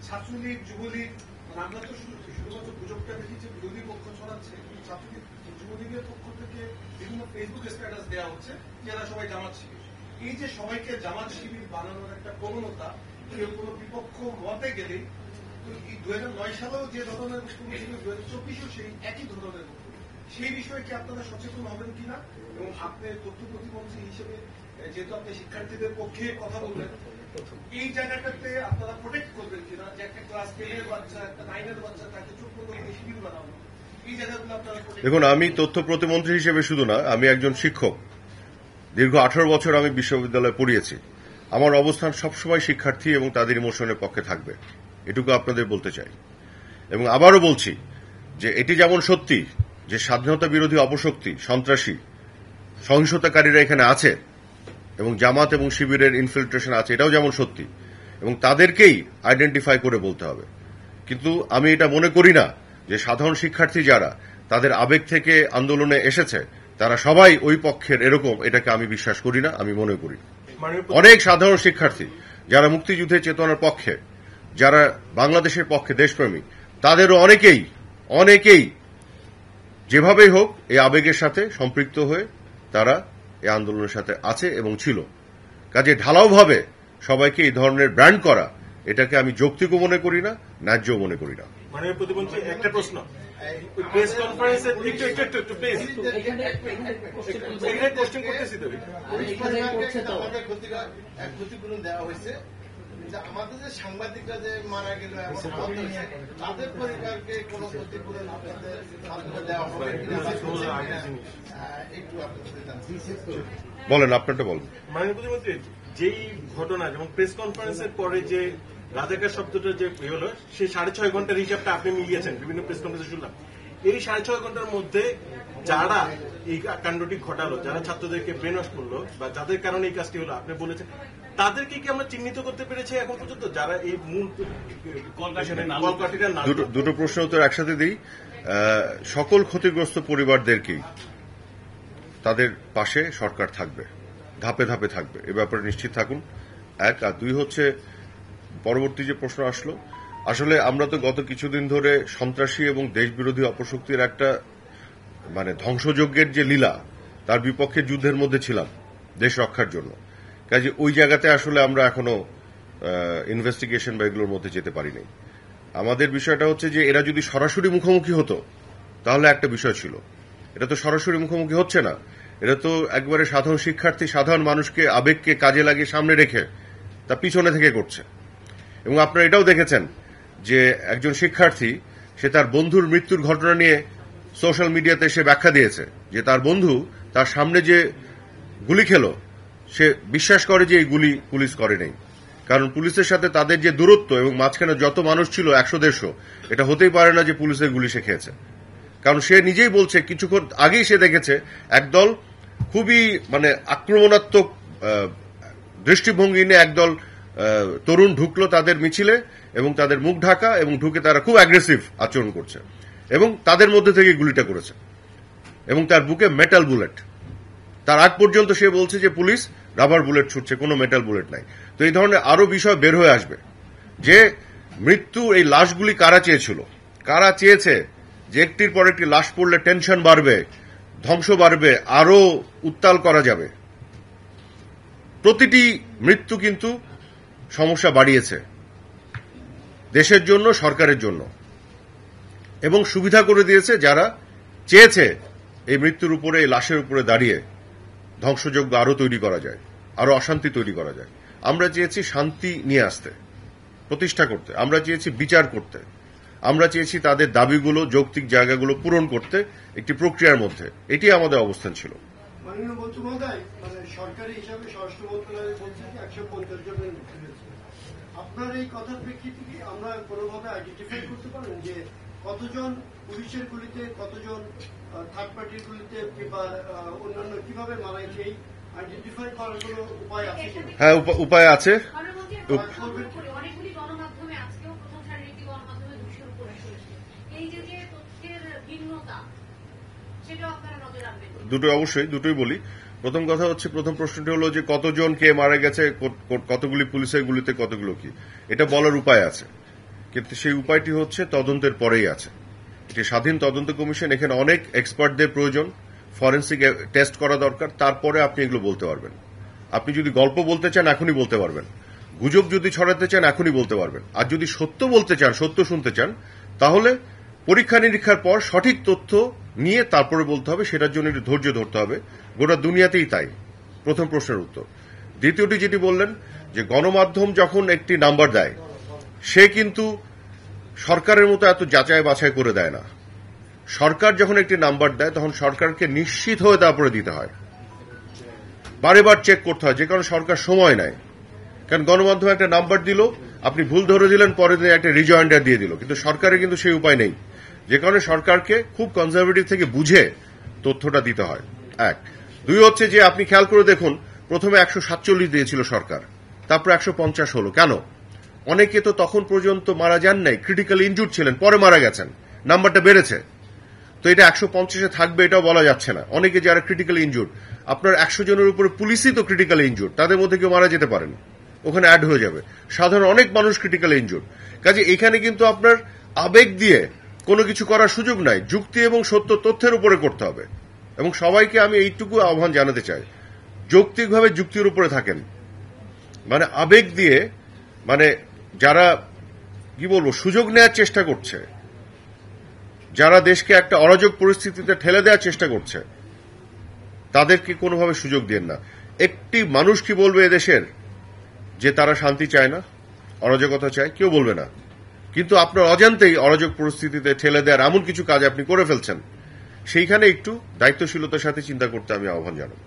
ছাত্রলীগ, যুবলীগ, মানে আমরা তো শুধুমাত্র গুজবটা দেখি যে বিরোধী পক্ষ ছড়াচ্ছে, ছাত্রলীগ যুবলীগের পক্ষ থেকে বিভিন্ন ফেসবুক স্ট্যাটাস দেওয়া হচ্ছে যারা সবাই জামাত শিবির। এই যে সবাইকে জামাত শিবির বানানোর একটা প্রবণতা, কেউ কোনো বিপক্ষ মতে গেলেই, 2009 সালেও যে ধরনের বক্তব্য ছিল, 2024-এও সেই একই ধরনের বক্তব্য। সেই বিষয়ে কি আপনারা সচেতন হবেন কিনা, এবং আপনি তথ্য প্রতিমন্ত্রী হিসেবে যেহেতু আপনি শিক্ষার্থীদের পক্ষে কথা বলবেন, এই জায়গাটাতে আপনারা প্রোটেক্ট করবেন কিনা, যে একটা ক্লাস 10-এর বাচ্চা, একটা 9-এর বাচ্চা, তাকে চুপ করে শিবির বানানো, এই জায়গাগুলো আপনারা। দেখুন, আমি তথ্য প্রতিমন্ত্রী হিসেবে শুধু না, আমি একজন শিক্ষক। দীর্ঘ 18 বছর আমি বিশ্ববিদ্যালয়ে পড়িয়েছি। আমার অবস্থান সবসময় শিক্ষার্থী এবং তাদের ইমোশনের পক্ষে থাকবে, এটুকু আপনাদের বলতে চাই। এবং আবারও বলছি যে এটি যেমন সত্যি যে স্বাধীনতা বিরোধী অপশক্তি, সন্ত্রাসী, সহিংসতাকারীরা এখানে আছে এবং জামাত এবং শিবিরের ইনফিল্ট্রেশন আছে, এটাও যেমন সত্যি, এবং তাদেরকেই আইডেন্টিফাই করে বলতে হবে। কিন্তু আমি এটা মনে করি না যে সাধারণ শিক্ষার্থী যারা তাদের আবেগ থেকে আন্দোলনে এসেছে তারা সবাই ওই পক্ষের, এরকম এটাকে আমি বিশ্বাস করি না। আমি মনে করি অনেক সাধারণ শিক্ষার্থী যারা মুক্তিযুদ্ধের চেতনার পক্ষে, যারা বাংলাদেশের পক্ষে দেশপ্রেমী, তাদেরও অনেকেই যেভাবেই হোক এই আবেগের সাথে সম্পৃক্ত হয়ে তারা এই আন্দোলনের সাথে আছে এবং ছিল। কাজে ঢালাওভাবে সবাইকে এই ধরনের ব্র্যান্ড করা, এটাকে আমি যৌক্তিকও মনে করি না, ন্যায্যও মনে করি না। মাননীয় প্রতিমন্ত্রী, একটা প্রশ্ন, প্রেস কনফারেন্সে একটু প্লিজ কোশ্চেন করতেছি তো, আমাদের ক্ষতিপূরণ দেওয়া হয়েছে। আমাদের যে সাংবাদিকরা যে মারা গেল এবং তাদের পরিবারকে কোন ক্ষতিপূরণ আপনাদের দেওয়া হবে একটু বলেন, আপনারটা বলেন। মাননীয় প্রতিমন্ত্রী, যেই ঘটনা যেমন প্রেস কনফারেন্সের পরে যে রাজাকার শব্দটা যে হলো, সেই 6.5 ঘন্টার হিসাবটা আপনি মিলিয়েছেন বিভিন্ন প্রেস কনফারেন্সে শুনলাম। এই 6.5 ঘন্টার মধ্যে যারা এই কাণ্ডটি ঘটালো, যারা ছাত্রদেরকে ব্রেনওয়াশ করলো বা যাদের কারণে এই কাজটি হলো, আপনি বলেছেন তাদেরকে কি আমরা চিহ্নিত করতে পেরেছি এখন পর্যন্ত, যারা এই মূল কলকাঠিটার নাম? দুটো প্রশ্ন উত্তর একসাথে দিই। সকল ক্ষতিগ্রস্ত পরিবারদেরকেই তাদের পাশে সরকার থাকবে, ধাপে ধাপে থাকবে, এ ব্যাপারে নিশ্চিত থাকুন। এক। আর দুই হচ্ছে, পরবর্তী যে প্রশ্ন আসলো, আসলে আমরা তো গত কিছুদিন ধরে সন্ত্রাসী এবং দেশবিরোধী অপশক্তির একটা ধ্বংসযজ্ঞের যে লীলা, তার বিপক্ষে যুদ্ধের মধ্যে ছিলাম দেশ রক্ষার জন্য। কাজে ওই জায়গাতে আসলে আমরা এখনো ইনভেস্টিগেশন বা এগুলোর মধ্যে যেতে পারিনি। আমাদের বিষয়টা হচ্ছে যে এরা যদি সরাসরি মুখোমুখি হতো তাহলে একটা বিষয় ছিল, এটা তো সরাসরি মুখোমুখি হচ্ছে না, এটা তো একবারে সাধারণ শিক্ষার্থী, সাধারণ মানুষকে আবেগকে কাজে লাগিয়ে সামনে রেখে তা পিছনে থেকে করছে। এবং আপনারা এটাও দেখেছেন যে একজন শিক্ষার্থী সে তার বন্ধুর মৃত্যুর ঘটনা নিয়ে সোশ্যাল মিডিয়াতে সে ব্যাখ্যা দিয়েছে যে তার বন্ধু তার সামনে যে গুলি খেলো সে বিশ্বাস করে যে এই গুলি পুলিশ করে নেই, কারণ পুলিশের সাথে তাদের যে দূরত্ব এবং মাঝখানে যত মানুষ ছিল 100-150, এটা হতেই পারে না যে পুলিশের গুলি সে খেয়েছে। কারণ সে নিজেই বলছে কিছুক্ষণ আগেই সে দেখেছে একদল খুবই আক্রমণাত্মক দৃষ্টিভঙ্গি নিয়ে একদল তরুণ ঢুকলো তাদের মিছিলে এবং তাদের মুখ ঢাকা এবং ঢুকে তারা খুব অ্যাগ্রেসিভ আচরণ করছে এবং তাদের মধ্যে থেকে গুলিটা করেছে এবং তার বুকে মেটাল বুলেট। তার আগ পর্যন্ত সে বলছে যে পুলিশ রাবার বুলেট ছুটছে, কোনো মেটাল বুলেট নাই। তো এই ধরনের আরো বিষয় বের হয়ে আসবে যে মৃত্যু এই লাশগুলি কারা চেয়েছিল, কারা চেয়েছে যে একটির পর একটি লাশ পড়লে টেনশন বাড়বে, ধ্বংস বাড়বে, আরো উত্তাল করা যাবে। প্রতিটি মৃত্যু কিন্তু সমস্যা বাড়িয়েছে দেশের জন্য, সরকারের জন্য, এবং সুবিধা করে দিয়েছে যারা চেয়েছে এই মৃত্যুর উপরে, এই লাশের উপরে দাঁড়িয়ে ধ্বংসযজ্ঞ আরো তৈরি করা যায়, আরো অশান্তি তৈরি করা যায়। আমরা চেয়েছি শান্তি নিয়ে আসতে, প্রতিষ্ঠা করতে, আমরা চেয়েছি বিচার করতে, আমরা চেয়েছি তাদের দাবিগুলো, যৌক্তিক জায়গাগুলো পূরণ করতে একটি প্রক্রিয়ার মধ্যে। এটি আমাদের অবস্থান ছিল। মাননীয় মন্ত্রী মহোদয়, সরকারি হিসাবে স্বরাষ্ট্র মন্ত্রণালয় বলছে যে 150 জনের মুক্তি হয়েছে। আপনার এই কথার প্রেক্ষিতে কি আমরা কোনোভাবে আইডেন্টিফাই করতে পারেন যে কতজন পুলিশের গুলিতে, কতজন থার্ড পার্টির গুলিতে কিংবা অন্যান্য কিভাবে মারা গেছে, এই আইডেন্টিফাই করার কোনো উপায় আছে? হ্যাঁ, উপায় আছে। অনেকগুলি গণমাধ্যমে আজকেও প্রথম সারির একটি গণমাধ্যমে 200-র উপরে চলেছে। এই যে তথ্যের ভিন্নতা, সেটাও আপনারা নজর রাখবেন? দুটোই বলি। প্রথম কথা হচ্ছে, প্রথম প্রশ্নটি হলো যে কতজন কে মারা গেছে, কতগুলি পুলিশের গুলিতে, কতগুলো কি, এটা বলার উপায় আছে, কিন্তু সেই উপায়টি হচ্ছে তদন্তের পরেই আছে। এটি স্বাধীন তদন্ত কমিশন, এখানে অনেক এক্সপার্টদের প্রয়োজন, ফরেন্সিক টেস্ট করা দরকার, তারপরে আপনি এগুলো বলতে পারবেন। আপনি যদি গল্প বলতে চান এখনই বলতে পারবেন, গুজব যদি ছড়াতে চান এখনই বলতে পারবেন, আর যদি সত্য বলতে চান, সত্য শুনতে চান, তাহলে পরীক্ষা নিরীক্ষার পর সঠিক তথ্য নিয়ে তারপরে বলতে হবে। সেটার জন্য একটু ধৈর্য ধরতে হবে, গোটা দুনিয়াতেই তাই। প্রথম প্রশ্নের উত্তর। দ্বিতীয়টি যেটি বললেন যে গণমাধ্যম যখন একটি নাম্বার দেয়, সে কিন্তু সরকারের মতো এত যাচাই বাছাই করে দেয় না। সরকার যখন একটি নাম্বার দেয় তখন সরকারকে নিশ্চিত হয়ে তারপরে দিতে হয়, বারে বার চেক করতে হয়, যে কারণে সরকার সময় নেয়। কারণ গণমাধ্যম একটা নাম্বার দিল, আপনি ভুল ধরে দিলেন, পরের দিন একটা রিজয়েন্ডার দিয়ে দিল, কিন্তু সরকারের কিন্তু সেই উপায় নেই, যে কারণে সরকারকে খুব কনজারভেটিভ থেকে বুঝে তথ্যটা দিতে হয়। এক। দুই হচ্ছে যে আপনি খেয়াল করে দেখুন, প্রথমে 147 দিয়েছিল সরকার, তারপর 150 হলো। কেন? অনেকে তো তখন পর্যন্ত মারা যান নাই, ক্রিটিক্যাল ইনজুর্ড ছিলেন, পরে মারা গেছেন, নাম্বারটা বেড়েছে। তো এটা 150-এ থাকবে এটাও বলা যাচ্ছে না। অনেকে যারা ক্রিটিক্যাল ইনজুর্ড, আপনার 100 জনের উপরে পুলিশই তো ক্রিটিক্যাল ইনজুর্ড, তাদের মধ্যে কেউ মারা যেতে পারেন, ওখানে অ্যাড হয়ে যাবে। সাধারণ অনেক মানুষ ক্রিটিক্যাল ইনজুর্ড। কাজে এখানে কিন্তু আপনার আবেগ দিয়ে কোনো কিছু করার সুযোগ নাই, যুক্তি এবং সত্য তথ্যের উপরে করতে হবে। এবং সবাইকে আমি এইটুকু আহ্বান জানাতে চাই, যৌক্তিকভাবে যুক্তির উপরে থাকেন। আবেগ দিয়ে, যারা কি বলবো, সুযোগ নেওয়ার চেষ্টা করছে, যারা দেশকে একটা অরাজক পরিস্থিতিতে ঠেলে দেওয়ার চেষ্টা করছে, তাদেরকে কোনোভাবে সুযোগ দেন না। একটি মানুষ কি বলবে এদেশের যে তারা শান্তি চায় না, অরাজকতা চায়? কেউ বলবে না। কিন্তু আপনার অজান্তেই অরাজক পরিস্থিতিতে ঠেলে দেওয়ার এমন কিছু কাজ আপনি করে ফেলছেন, সেইখানে একটু দায়িত্বশীলতার সাথে চিন্তা করতে আমি আহ্বান জানাব।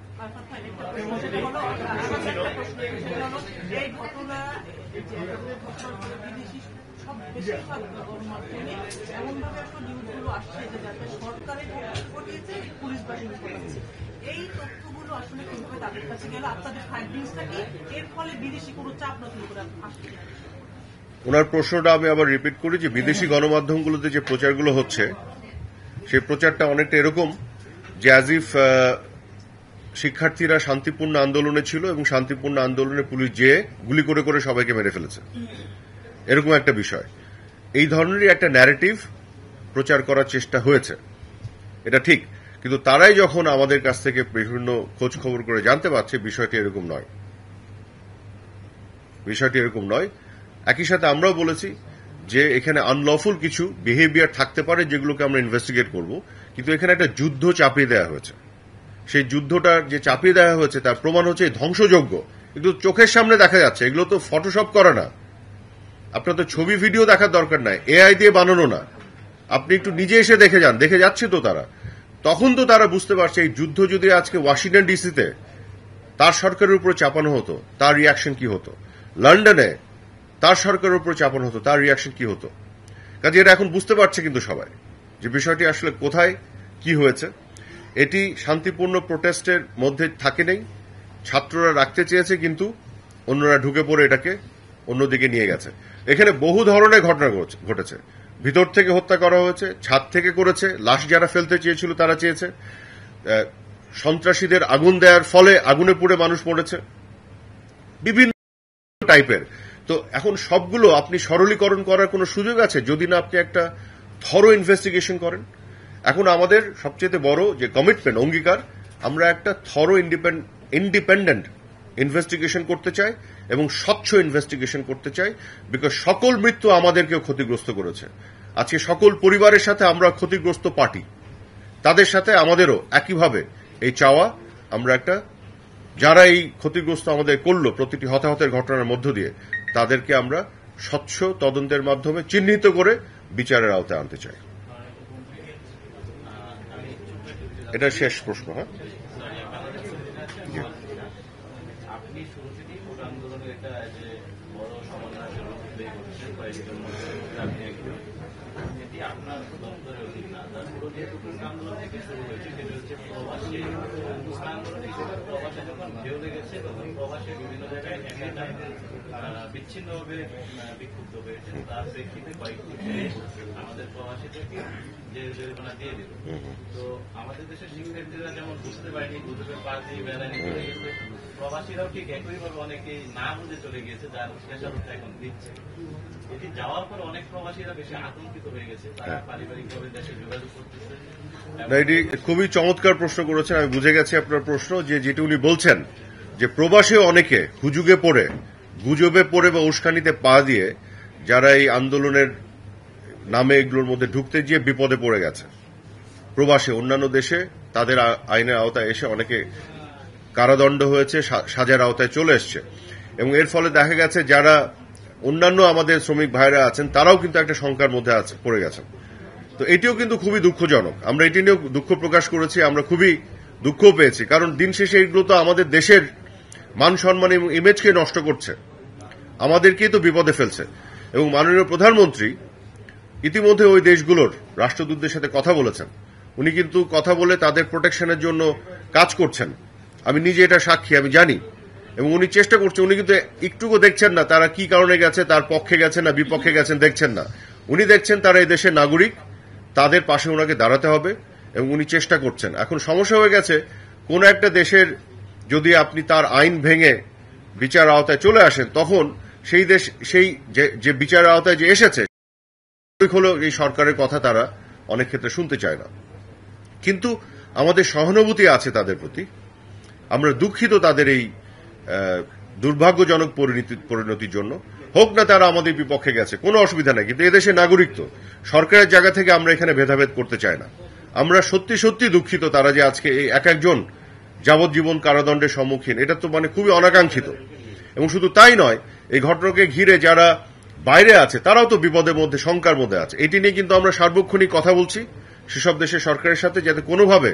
এই তথ্যগুলো আসলে কিভাবে তাদের কাছে গেল, আপনাদের ফাইন্ডিংসটা কি, এর ফলে বিদেশি কোনো চাপ নতুন করে আসছে? ওনার প্রশ্নটা আমি আবার রিপিট করি যে বিদেশি গণমাধ্যমগুলোতে যে প্রচারগুলো হচ্ছে, সেই প্রচারটা অনেকটা এরকম যে অ্যাজ ইফ শিক্ষার্থীরা শান্তিপূর্ণ আন্দোলনে ছিল এবং শান্তিপূর্ণ আন্দোলনে পুলিশ যেয়ে গুলি করে করে সবাইকে মেরে ফেলেছে, এরকম একটা বিষয়। এই ধরনেরই একটা ন্যারেটিভ প্রচার করার চেষ্টা হয়েছে, এটা ঠিক। কিন্তু তারাই যখন আমাদের কাছ থেকে বিভিন্ন খোঁজ খবর করে জানতে পারছে বিষয়টি এরকম নয়, বিষয়টি এরকম নয়। একই সাথে আমরাও বলেছি যে এখানে আনলফুল কিছু বিহেভিয়ার থাকতে পারে যেগুলোকে আমরা ইনভেস্টিগেট করব, কিন্তু এখানে একটা যুদ্ধ চাপিয়ে দেওয়া হয়েছে। সেই যুদ্ধটা যে চাপিয়ে দেওয়া হয়েছে তার প্রমাণ হচ্ছে ধ্বংসযজ্ঞ, এগুলো চোখের সামনে দেখা যাচ্ছে, এগুলো তো ফটোশপ করা না, আপনার তো ছবি ভিডিও দেখার দরকার নাই, এআই দিয়ে বানানো না, আপনি একটু নিজে এসে দেখে যান, দেখে যাচ্ছে তো তারা। তখন তো তারা বুঝতে পারছে এই যুদ্ধ যদি আজকে ওয়াশিংটন ডিসিতে তার সরকারের উপর চাপানো হতো তার রিয়াকশন কি হতো, লন্ডনে তার সরকারের উপর চাপানো হতো তার রিয়াকশন কি হতো। কাজে এটা এখন বুঝতে পারছে কিন্তু সবাই যে বিষয়টি আসলে কোথায় কি হয়েছে। এটি শান্তিপূর্ণ প্রোটেস্টের মধ্যে থাকে নেই, ছাত্ররা রাখতে চেয়েছে কিন্তু অন্যরা ঢুকে পড়ে এটাকে অন্যদিকে নিয়ে গেছে। এখানে বহু ধরনের ঘটনা ঘটেছে, ভিতর থেকে হত্যা করা হয়েছে, ছাদ থেকে করেছে, লাশ যারা ফেলতে চেয়েছিল তারা চেয়েছে, সন্ত্রাসীদের আগুন দেওয়ার ফলে আগুনে পুড়ে মানুষ মরেছে, বিভিন্ন টাইপের। তো এখন সবগুলো আপনি সরলীকরণ করার কোনো সুযোগ আছে যদি না আপনি একটা থরো ইনভেস্টিগেশন করেন। এখন আমাদের সবচেয়ে বড় যে কমিটমেন্ট, অঙ্গীকার, আমরা একটা থরো ইন্ডিপেন্ডেন্ট ইনভেস্টিগেশন করতে চাই এবং স্বচ্ছ ইনভেস্টিগেশন করতে চাই, বিকজ সকল মৃত্যু আমাদেরকেও ক্ষতিগ্রস্ত করেছে। আজকে সকল পরিবারের সাথে আমরা ক্ষতিগ্রস্ত পার্টি, তাদের সাথে আমাদেরও একইভাবে এই চাওয়া, আমরা একটা যারা এই ক্ষতিগ্রস্ত আমাদের করলো প্রতিটি হতাহতের ঘটনার মধ্য দিয়ে তাদেরকে আমরা স্বচ্ছ তদন্তের মাধ্যমে চিহ্নিত করে বিচারের আওতায় আনতে চাই। এটা শেষ প্রশ্ন। হ্যাঁ, আপনি শুরু থেকেই ভোট আন্দোলনের একটা যে বড় সমন্বয় আপনি একজন, এটি আপনার দপ্তরের অধীন না, তারপরে যেহেতু ভোট আন্দোলন থেকে শুরু হয়েছে সেটা হচ্ছে প্রবাসী আন্দোলন হিসেবে প্রবাসে যখন ঢেউ লেগেছে তখন প্রবাসে বিভিন্ন জায়গায় একই টাইপের বিচ্ছিন্নভাবে বিক্ষুব্ধ হয়েছে। তার প্রেক্ষিতে কয়েকটি আমাদের প্রবাসীদেরকে জেল জরিমানা দিয়ে দিল। তো আমাদের দেশের শিক্ষার্থীরা যেমন বুঝতে পারেনি, গুজবের পাশ দিয়ে বেড়ানি চলে গেছে, প্রবাসীরাও ঠিক একইভাবে অনেকেই না বুঝে চলে গিয়েছে, যার স্পেশালতা এখন দিচ্ছে। এটি যাওয়ার পর অনেক প্রবাসীরা বেশি আতঙ্কিত হয়ে গেছে, তারা পারিবারিকভাবে দেশে যোগাযোগ করতেছে। এটি খুবই চমৎকার প্রশ্ন করেছেন, আমি বুঝে গেছি আপনার প্রশ্ন, যে যেটি উনি বলছেন যে প্রবাসে অনেকে হুজুগে পড়ে, গুজবে পড়ে বা উস্কানিতে পা দিয়ে যারা এই আন্দোলনের নামে এগুলোর মধ্যে ঢুকতে গিয়ে বিপদে পড়ে গেছে। প্রবাসে অন্যান্য দেশে তাদের আইনের আওতায় এসে অনেকে কারাদণ্ড হয়েছে, সাজার আওতায় চলে এসছে, এবং এর ফলে দেখা গেছে যারা অন্যান্য আমাদের শ্রমিক ভাইরা আছেন তারাও কিন্তু একটা শঙ্কার মধ্যে পড়ে গেছেন। তো এটিও কিন্তু খুবই দুঃখজনক, আমরা এটি নিয়েও দুঃখ প্রকাশ করেছি, আমরা খুবই দুঃখ পেয়েছি, কারণ দিন শেষে এগুলো তো আমাদের দেশের মান সম্মান এবং ইমেজকে নষ্ট করছে, আমাদেরকেই তো বিপদে ফেলছে। এবং মাননীয় প্রধানমন্ত্রী ইতিমধ্যে ওই দেশগুলোর রাষ্ট্রদূতদের সাথে কথা বলেছেন, উনি কিন্তু কথা বলে তাদের প্রোটেকশনের জন্য কাজ করছেন, আমি নিজে এটা সাক্ষী, আমি জানি, এবং উনি চেষ্টা করছেন। উনি কিন্তু একটুকু দেখছেন না তারা কি কারণে গেছে, তার পক্ষে গেছেন না বিপক্ষে গেছেন দেখছেন না, উনি দেখছেন তারা এই দেশের নাগরিক, তাদের পাশে ওনাকে দাঁড়াতে হবে, এবং উনি চেষ্টা করছেন। এখন সমস্যা হয়ে গেছে, কোন একটা দেশের যদি আপনি তার আইন ভেঙে বিচার আওতায় চলে আসেন, তখন সেই দেশ সেই যে বিচার আওতায় যে এসেছে হলেও এই সরকারের কথা তারা অনেক ক্ষেত্রে শুনতে চায় না। কিন্তু আমাদের সহানুভূতি আছে তাদের প্রতি, আমরা দুঃখিত তাদের এই দুর্ভাগ্যজনক পরিণতির জন্য, হোক না তারা আমাদের বিপক্ষে গেছে, কোনো অসুবিধা নেই, কিন্তু এদেশের নাগরিক তো, সরকারের জায়গা থেকে আমরা এখানে ভেদাভেদ করতে চাই না। আমরা সত্যি সত্যি দুঃখিত তারা যে আজকে এই এক একজন যাবজ্জীবন কারাদণ্ডের সম্মুখীন, এটা তো মানে খুবই অনাকাঙ্ক্ষিত। এবং শুধু তাই নয়, এই ঘটনাকে ঘিরে যারা বাইরে আছে তারাও তো বিপদের মধ্যে, শঙ্কার মধ্যে আছে। এটি নিয়ে কিন্তু আমরা সার্বক্ষণিক কথা বলছি সেসব দেশের সরকারের সাথে, যাতে কোনোভাবে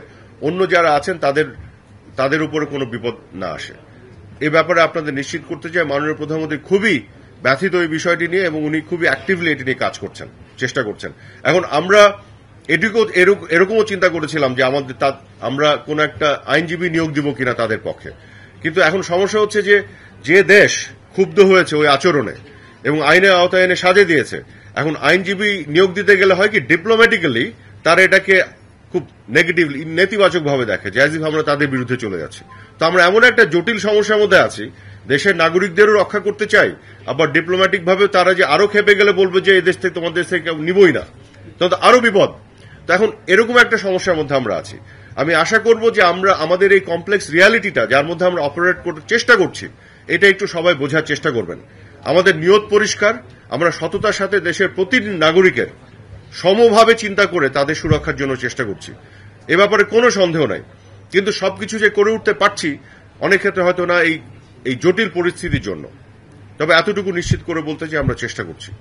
অন্য যারা আছেন তাদের উপরে কোনো বিপদ না আসে। এ ব্যাপারে আপনাদের নিশ্চিত করতে চাই মাননীয় প্রধানমন্ত্রী খুবই ব্যথিত এই বিষয়টি নিয়ে, এবং উনি খুবই অ্যাক্টিভলি এটি নিয়ে কাজ করছেন, চেষ্টা করছেন। এখন আমরা এরকমও চিন্তা করেছিলাম যে আমরা কোন একটা আইনজীবী নিয়োগ দিব কিনা তাদের পক্ষে, কিন্তু এখন সমস্যা হচ্ছে যে দেশ ক্ষুব্ধ হয়েছে ওই আচরণে এবং আইনের আওতায় এনে সাজে দিয়েছে, এখন আইনজীবী নিয়োগ দিতে গেলে হয় কি ডিপ্লোম্যাটিক্যালি তারা এটাকে খুব নেগেটিভলি, নেতিবাচক ভাবে দেখে, যে আমরা তাদের বিরুদ্ধে চলে যাচ্ছি। তো আমরা এমন একটা জটিল সমস্যার মধ্যে আছি, দেশের নাগরিকদেরও রক্ষা করতে চাই, আবার ডিপ্লোম্যাটিক ভাবে তারা যে আরো খেপে গেলে বলবে যে এই দেশ থেকে তোমাদের দেশ থেকে কেউ নিবই না, তখন আরো বিপদ। তো এখন এরকম একটা সমস্যার মধ্যে আমরা আছি। আমি আশা করব যে আমরা আমাদের এই কমপ্লেক্স রিয়ালিটিটা যার মধ্যে আমরা অপারেট করতে চেষ্টা করছি, এটা একটু সবাই বোঝার চেষ্টা করবেন। আমাদের নিয়ত পরিষ্কার, আমরা সততার সাথে দেশের প্রতিটি নাগরিকের সমভাবে চিন্তা করে তাদের সুরক্ষার জন্য চেষ্টা করছি। এ ব্যাপারে কোনো সন্দেহ নাই। কিন্তু সবকিছু যে করে উঠতে পারছি অনেক ক্ষেত্রে হয়তো না এই জটিল পরিস্থিতির জন্য। তবে এতটুকু নিশ্চিত করে বলতে যে আমরা চেষ্টা করছি।